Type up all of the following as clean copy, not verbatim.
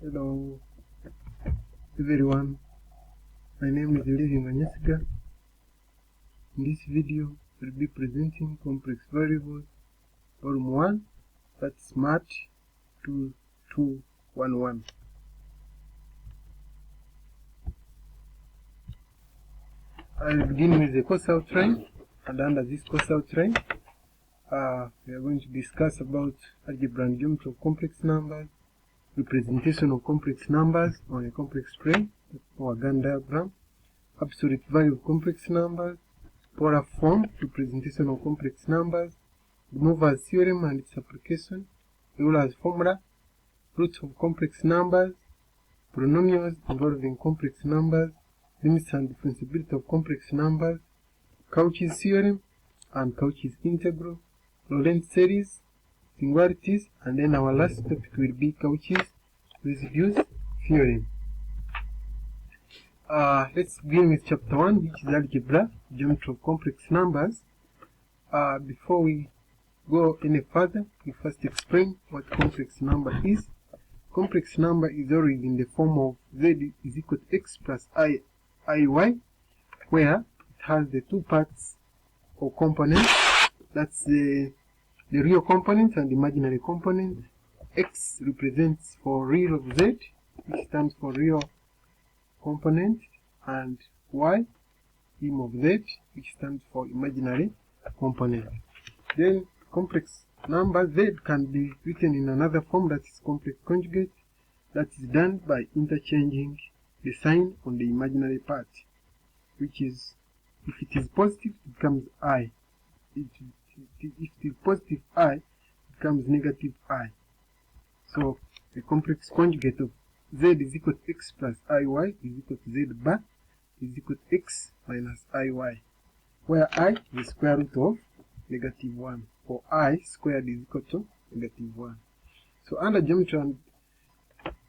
Hello everyone, my name is Levi Manyasiga. In this video, we'll be presenting complex variables volume 1, that's Smart 2211. I'll begin with the course outline, and under this course outline, we are going to discuss about algebra and geometry of complex numbers, representation of complex numbers on a complex plane or Gann diagram, absolute value of complex numbers, polar form representation of complex numbers, De Moivre's theorem and its application, Euler's formula, roots of complex numbers, polynomials involving complex numbers, limits and differentiability of complex numbers, Cauchy's theorem and Cauchy's integral, Lorentz series, singularities, and then our last topic will be Cauchy's residues theorem. Let's begin with chapter 1, which is algebra, geometry of complex numbers. Before we go any further, we first explain what complex number is. Complex number is always in the form of z is equal to x plus iy, where it has the two parts or components. That's the real component and imaginary component. X represents for real of z, which stands for real component, and y, im of z, which stands for imaginary component. Then complex number z can be written in another form, that is complex conjugate, that is done by interchanging the sign on the imaginary part, which is, if it is positive, it becomes I. If it is positive I, it becomes negative I. So the complex conjugate of z is equal to x plus iy is equal to z bar is equal to x minus iy, where I is the square root of negative 1, or I squared is equal to negative 1. So under geometry and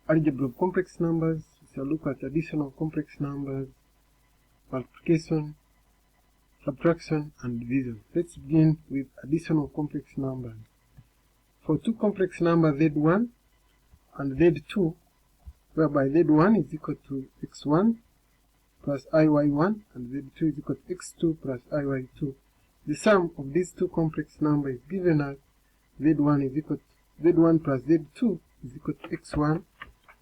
algebra of complex numbers, we shall look at addition of complex numbers, multiplication, subtraction, and division. Let's begin with addition of complex numbers. For two complex numbers z1 and z2, whereby z1 is equal to x1 plus iy1 and z2 is equal to x2 plus iy2, the sum of these two complex numbers is given as z1 is equal to z1 plus z2 is equal to x1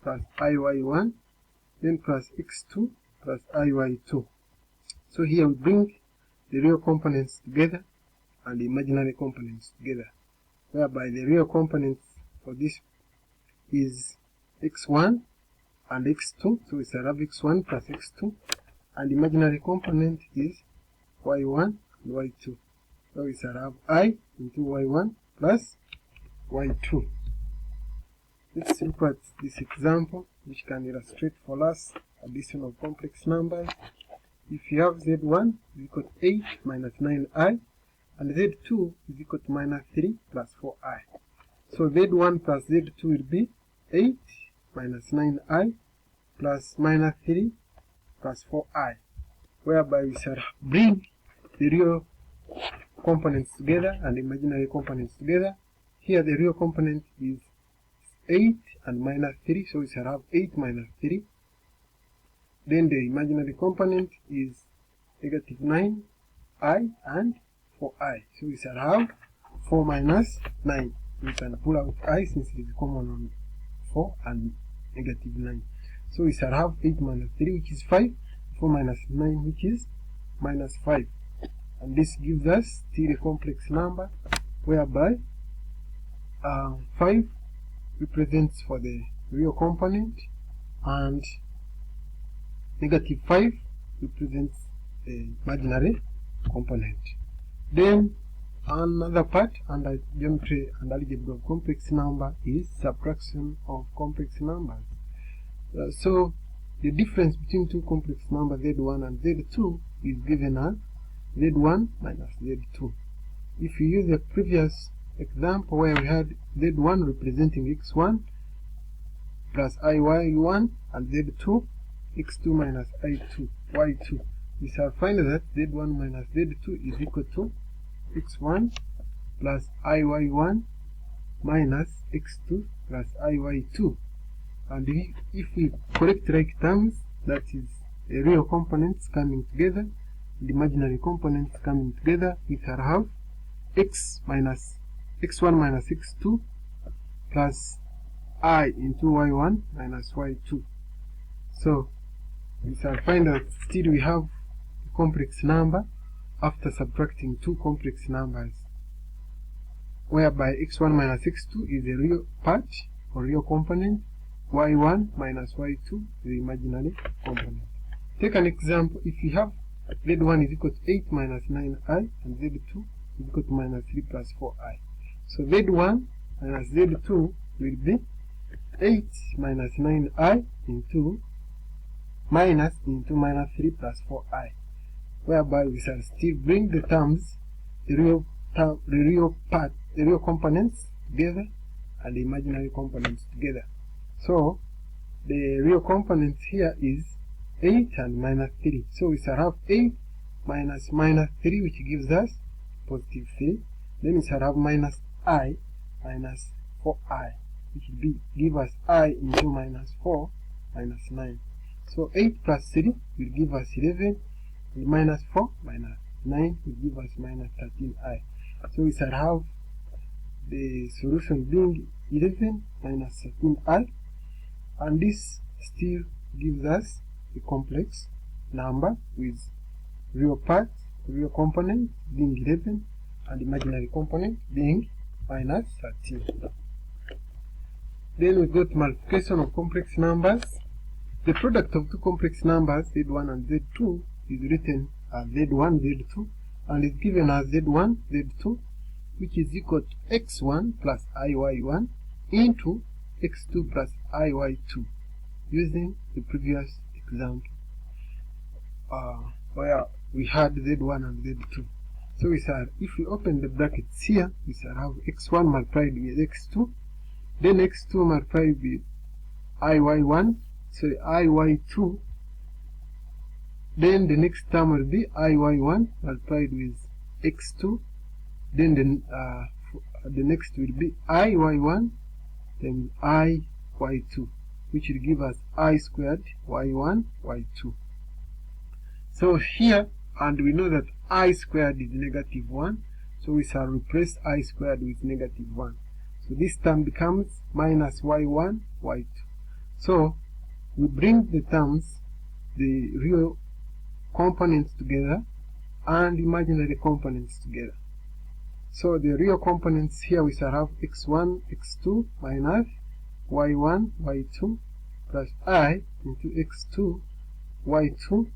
plus iy1, then plus x2 plus iy2. So here we bring the real components together and the imaginary components together, whereby the real components for this is x1 and x2, so we shall have x1 plus x2, and the imaginary component is y1 and y2, so we shall have I into y1 plus y2. Let's look at this example, which can illustrate for us addition of complex numbers. If you have z1 is equal to 8 minus 9i, and z2 is equal to minus 3 plus 4i. So z1 plus z2 will be 8 minus 9i plus minus 3 plus 4i, whereby we shall bring the real components together and the imaginary components together. Here the real component is 8 and minus 3, so we shall have 8 minus 3. Then the imaginary component is negative 9i and 4i, so we shall have 4 minus 9. We can pull out I since it is common on 4 and negative 9. So we shall have 8 minus 3, which is 5, 4 minus 9, which is minus 5. And this gives us still a complex number, whereby 5 represents for the real component and negative 5 represents the imaginary component. Then another part under geometry and algebra of complex number is subtraction of complex numbers. So the difference between two complex numbers z1 and z2 is given as z1 minus z2. If you use the previous example where we had z1 representing x1 plus iy1 and z2 x2 minus i2 y2, we shall find that z1 minus z2 is equal to x1 plus iy1 minus x2 plus iy2. And if we collect like terms, that is real components coming together and imaginary components coming together, we shall have x minus x1 minus x2 plus I into y1 minus y2. So we shall find that still we have a complex number after subtracting two complex numbers, whereby x1 minus x2 is a real part or real component, y1 minus y2 is the imaginary component. Take an example. If you have z1 is equal to 8 minus 9i and z2 is equal to minus 3 plus 4i. So z1 minus z2 will be 8 minus 9i into minus 3 plus 4i, whereby we shall still bring the terms, the real components together and the imaginary components together. So the real components here is 8 and minus 3. So we shall have 8 minus 3, which gives us positive 3. Then we shall have minus I minus 4i, which will give us I into minus 4 minus 9. So 8 plus 3 will give us 11, and minus 4 minus 9 will give us minus 13i. So we shall have the solution being 11 minus 13i, and this still gives us a complex number with real part, real component being 11 and imaginary component being minus 13. Then we go to multiplication of complex numbers. The product of two complex numbers, z1 and z2, is written as z1, z2, and is given as z1, z2, which is equal to x1 plus iy1 into x2 plus iy2, using the previous example where we had z1 and z2. So we shall, if we open the brackets here, we shall have x1 multiplied with x2, then x2 multiplied with iy1, sorry, iy2, then the next term will be iy1 multiplied with x2, then the next will be iy1 times iy2, which will give us I squared y1 y2. So here, and we know that I squared is negative 1, so we shall replace I squared with negative 1. So this term becomes minus y1 y2. So we bring the terms, the real components together and imaginary components together. So the real components here, we shall have x1 x2 minus y1 y2 plus I into x2 y2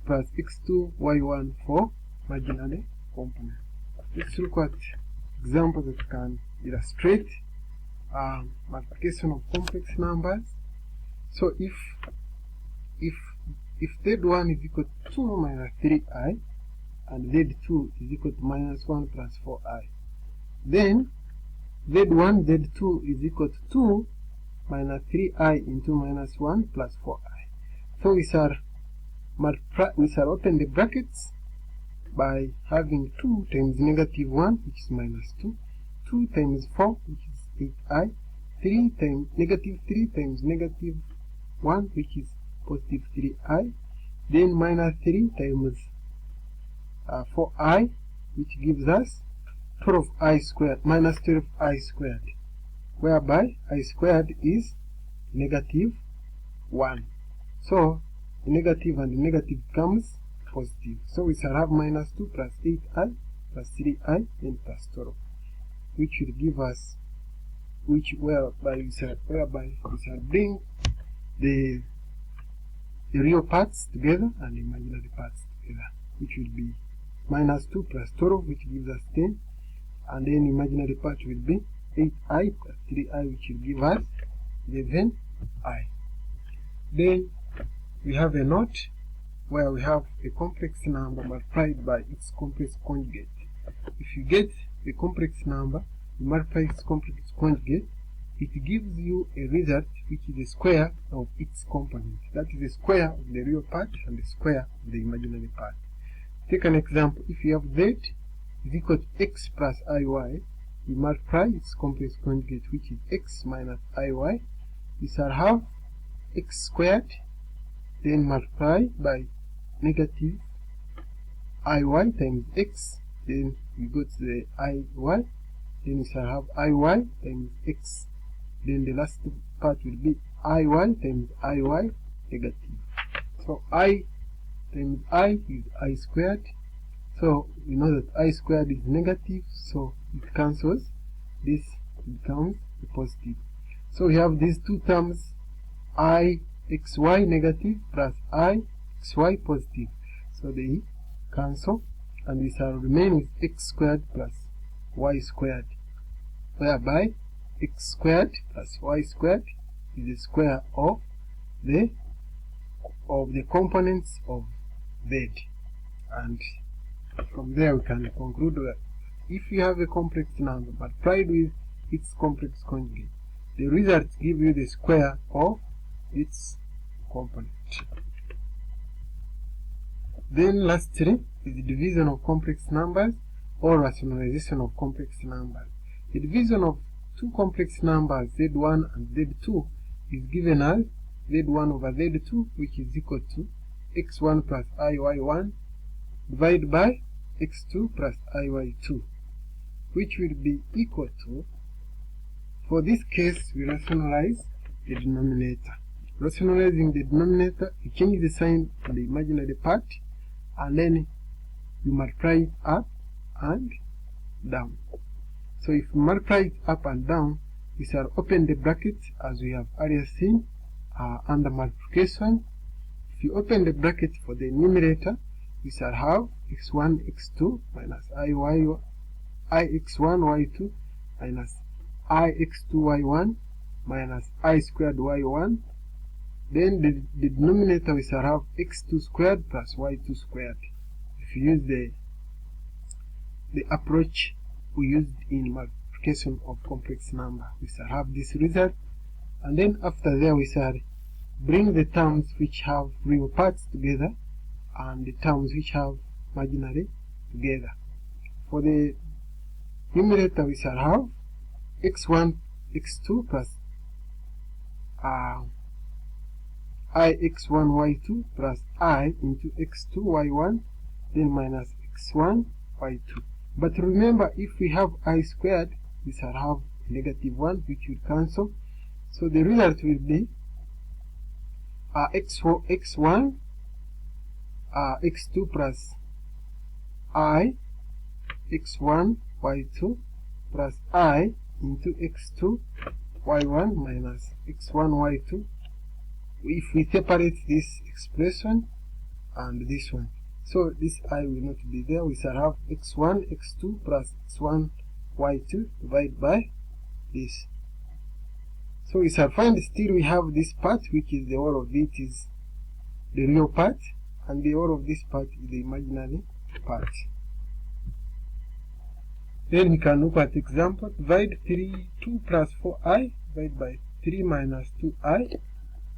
plus x2 y1 for imaginary component. Let's look at examples that can illustrate multiplication of complex numbers. So if z1 is equal to 2 minus 3i and z2 is equal to minus 1 plus 4i, then z1 z2 is equal to 2 minus 3i into minus 1 plus 4i. So we shall open the brackets by having 2 times negative 1, which is minus 2, 2 times 4, which is 8i, 3 times negative 3 times negative 1, which is positive 3i, then minus 3 times 4i, which gives us 12i squared, minus 12i squared, whereby I squared is negative 1. So the negative and the negative becomes positive. So we shall have minus 2 plus 8i plus 3i and plus 12, which will give us, whereby we shall bring the real parts together and the imaginary parts together, which will be minus 2 plus 12, which gives us 10, and then imaginary part will be 8i plus 3i, which will give us 11i. Then we have a note where we have a complex number multiplied by its complex conjugate. If you get a complex number, you multiply its complex conjugate, it gives you a result which is the square of its component. That is the square of the real part and the square of the imaginary part. Take an example. If you have z is equal to x plus iy, you multiply its complex conjugate, which is x minus iy, we shall have x squared, then multiply by negative iy times x, then we go to the iy, then we shall have iy times x, then the last part will be iy times iy negative. So I times I is I squared, so we know that I squared is negative, so it cancels, this becomes a positive. So we have these two terms, I xy negative plus I xy positive, so they cancel, and we shall remain with x squared plus y squared, whereby x squared plus y squared is the square of the components of z, and from there we can conclude that if you have a complex number multiplied with its complex conjugate, the result gives you the square of its component. Then lastly is the division of complex numbers or rationalization of complex numbers. The division of two complex numbers z1 and z2 is given as z1 over z2, which is equal to x1 plus iy1 divided by x2 plus iy2, which will be equal to, for this case we rationalize the denominator. Rationalizing the denominator, you change the sign on the imaginary part and then you multiply it up and down. So if you multiply it up and down, we shall open the bracket as we have earlier seen under multiplication. If you open the bracket for the numerator, we shall have x1 x2 minus ix1 y2 minus ix2 y1 minus I squared y1. Then the denominator we shall have x2 squared plus y2 squared. If you use the approach we used in multiplication of complex number, we shall have this result, and then after there we shall bring the terms which have real parts together and the terms which have imaginary together. For the numerator we shall have x1 x2 plus I x1 y2 plus I into x2 y1, then minus x1 y2. But remember, if we have I squared, we shall have negative 1, which will cancel. So the result will be x1 x2 plus I x1 y2 plus I into x2 y1 minus x1 y2. If we separate this expression and this one, so this I will not be there, we shall have x1 x2 plus x1 y2 divided by this. So we shall find still we have this part, which is the whole of it is the real part, and the whole of this part is the imaginary part. Then we can look at example. Divide 2 plus 4i divided by 3 minus 2i,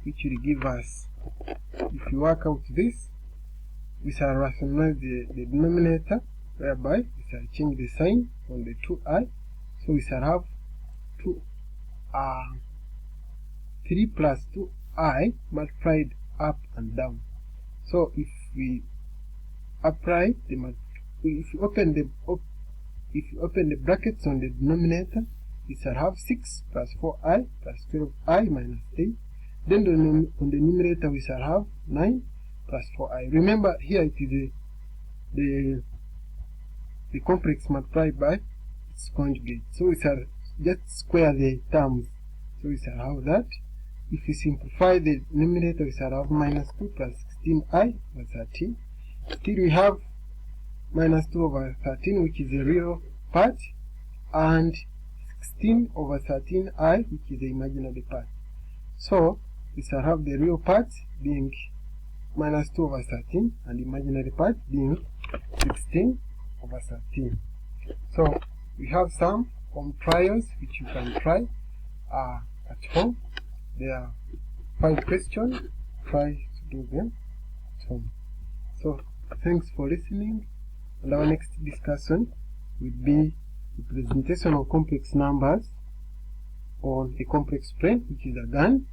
which will give us, if you work out this, we shall rationalize the denominator, whereby we shall change the sign on the 2i. So we shall have 3 plus 2i multiplied up and down. So if we apply if you open the brackets on the denominator, we shall have 6 plus 4i plus 12i minus 8. Then on the numerator we shall have 9 plus 4i. Remember, here it is the complex multiplied by its conjugate. So we shall just square the terms. So we shall have that. If we simplify the numerator, we shall have minus 2 plus 16i plus 13. Still we have minus 2 over 13, which is the real part, and 16 over 13i, which is the imaginary part. So we shall have the real part being minus 2 over 13 and the imaginary part being 16 over 13. So we have some home trials which you can try at home. There are 5 questions. Try to do them at home. So thanks for listening, and our next discussion will be the presentation of complex numbers on a complex plane, which is a gun,